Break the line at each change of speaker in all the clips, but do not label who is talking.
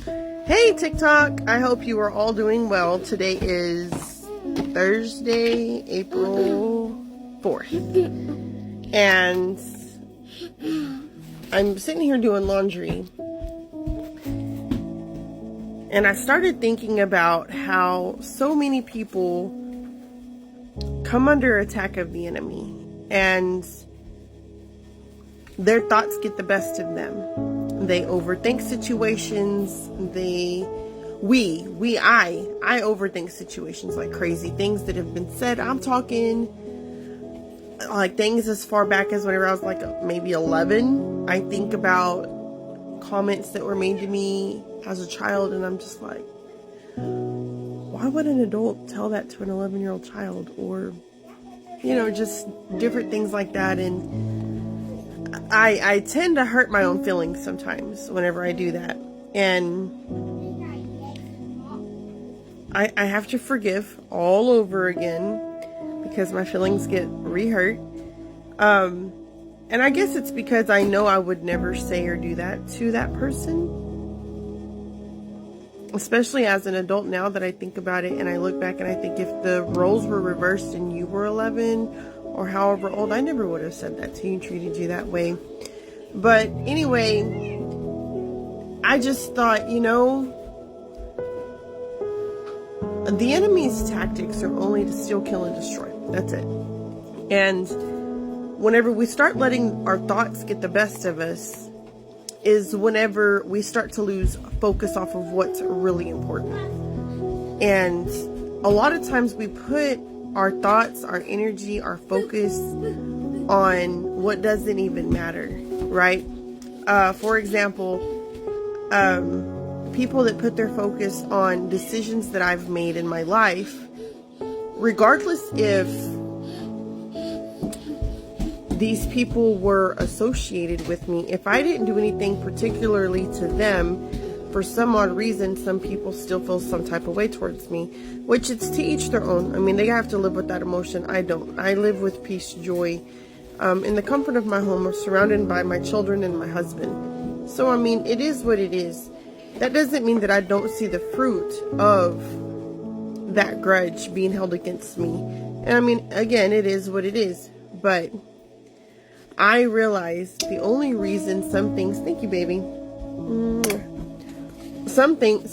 Hey TikTok, I hope you are all doing well. Today is Thursday, April 4th, and I'm sitting here doing laundry, and I started thinking about how so many people come under attack of the enemy, and their thoughts get the best of them. They overthink situations. I overthink situations like crazy. Things that have been said. I'm talking like things as far back as whenever I was like maybe 11. I think about comments that were made to me as a child, and I'm just like, why would an adult tell that to an 11-year-old child? Or, just different things like that. And I tend to hurt my own feelings sometimes whenever I do that. And I have to forgive all over again because my feelings get re-hurt. And I guess it's because I know I would never say or do that to that person. Especially as an adult now that I think about it and I look back and I think if the roles were reversed and you were 11 or however old, I never would have said that to you and treated you that way. But anyway, I just thought, the enemy's tactics are only to steal, kill, and destroy. That's it. And whenever we start letting our thoughts get the best of us is whenever we start to lose focus off of what's really important. And a lot of times we put our thoughts, our energy, our focus on what doesn't even matter, right? For example, people that put their focus on decisions that I've made in my life, regardless if these people were associated with me, if I didn't do anything particularly to them, for some odd reason, some people still feel some type of way towards me, which it's to each their own. I mean, they have to live with that emotion. I don't. I live with peace, joy, in the comfort of my home, surrounded by my children and my husband. So, I mean, it is what it is. That doesn't mean that I don't see the fruit of that grudge being held against me. And I mean, again, it is what it is. But I realize the only reason some things, thank you, baby. Sometimes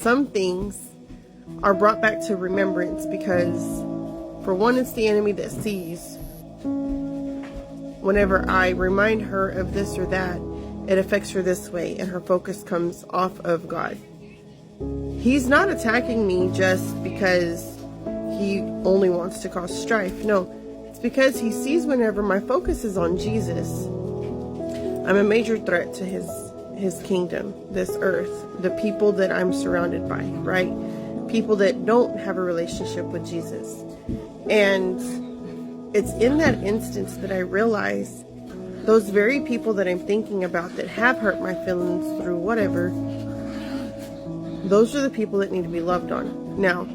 some things are brought back to remembrance because, for one, it's the enemy that sees. Whenever I remind her of this or that, it affects her this way, and her focus comes off of God. He's not attacking me just because he only wants to cause strife. No. It's because he sees whenever my focus is on Jesus, I'm a major threat to his kingdom, this earth, the people that I'm surrounded by, right? People that don't have a relationship with Jesus. And it's in that instance that I realize those very people that I'm thinking about that have hurt my feelings through whatever, those are the people that need to be loved on. Now,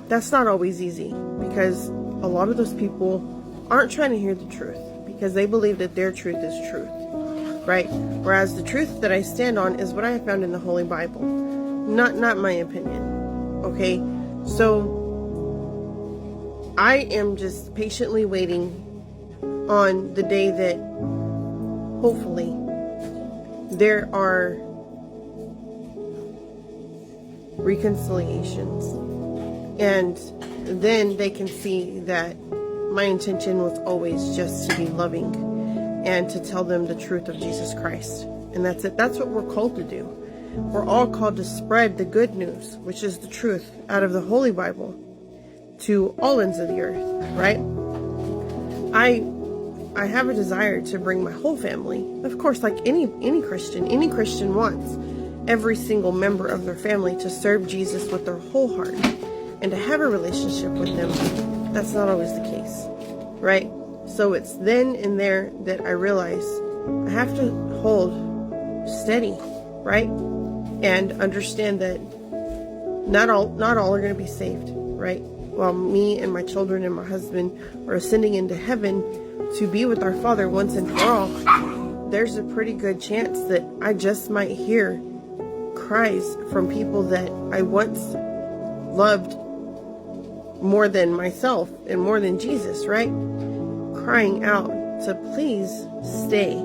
that's not always easy because a lot of those people aren't trying to hear the truth because they believe that their truth is truth, right? Whereas the truth that I stand on is what I have found in the Holy Bible, not my opinion, okay? So I am just patiently waiting on the day that hopefully there are reconciliations, and then they can see that my intention was always just to be loving and to tell them the truth of Jesus Christ. And that's it. That's what we're called to do. We're all called to spread the good news, which is the truth out of the Holy Bible, to all ends of the earth, right? I have a desire to bring my whole family, of course, like any Christian wants every single member of their family to serve Jesus with their whole heart and to have a relationship with them. That's not always the case, right? So it's then and there that I realize I have to hold steady, right? And understand that not all are going to be saved, right? While me and my children and my husband are ascending into heaven, to be with our Father once and for all, there's a pretty good chance that I just might hear cries from people that I once loved more than myself and more than Jesus, right? Crying out to please stay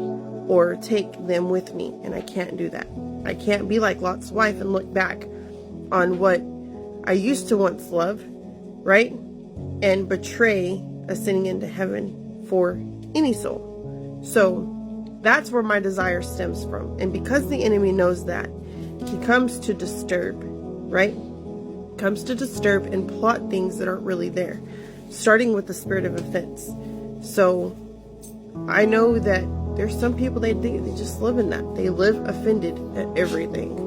or take them with me. And I can't do that. I can't be like Lot's wife and look back on what I used to once love, right? And betray ascending into heaven for any soul. So that's where my desire stems from. And because the enemy knows that, he comes to disturb, right? Comes to disturb and plot things that aren't really there, starting with the spirit of offense. So I know that there's some people they just live in that. They live offended at everything.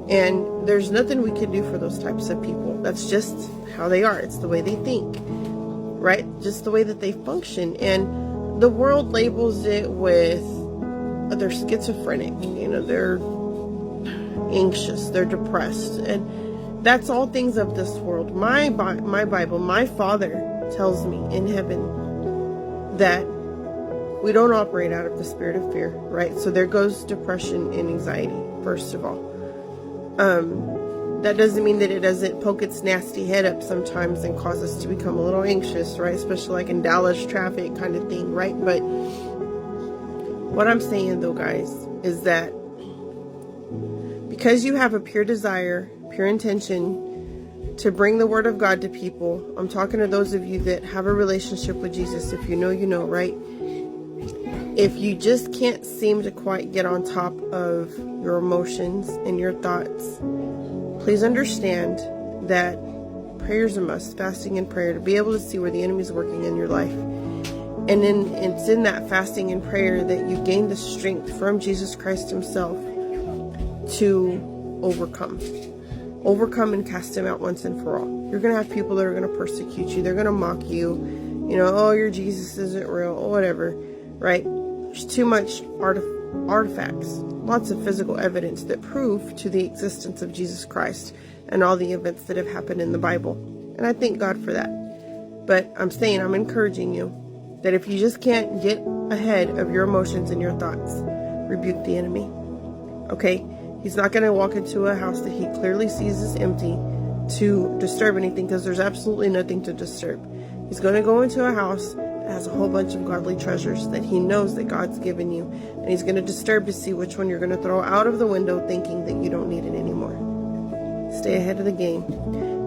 And there's nothing we can do for those types of people. That's just how they are. It's the way they think, right? Just the way that they function. And the world labels it with they're schizophrenic, they're anxious, they're depressed, and that's all things of this world. My Bible, my Father tells me in heaven that we don't operate out of the spirit of fear, right? So there goes depression and anxiety, first of all. That doesn't mean that it doesn't poke its nasty head up sometimes and cause us to become a little anxious, right? Especially like in Dallas traffic kind of thing, right? But what I'm saying though, guys, is that because you have a pure desire, pure intention to bring the word of God to people, I'm talking to those of you that have a relationship with Jesus. If you know, you know, right? If you just can't seem to quite get on top of your emotions and your thoughts, please understand that prayer is a must, fasting and prayer, to be able to see where the enemy is working in your life. And then it's in that fasting and prayer that you gain the strength from Jesus Christ himself to overcome and cast him out once and for all. You're going to have people that are going to persecute you. They're going to mock you. Oh, your Jesus isn't real, or whatever, right? There's too much artifacts, lots of physical evidence that prove to the existence of Jesus Christ and all the events that have happened in the Bible. And I thank God for that. But I'm encouraging you that if you just can't get ahead of your emotions and your thoughts, rebuke the enemy. Okay? He's not going to walk into a house that he clearly sees is empty to disturb anything, because there's absolutely nothing to disturb. He's going to go into a house that has a whole bunch of godly treasures that he knows that God's given you, and he's going to disturb to see which one you're going to throw out of the window thinking that you don't need it anymore. Stay ahead of the game.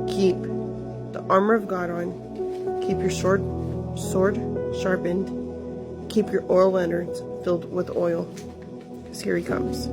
Keep the armor of God on. Keep your sword sharpened. Keep your oil lanterns filled with oil, because here he comes.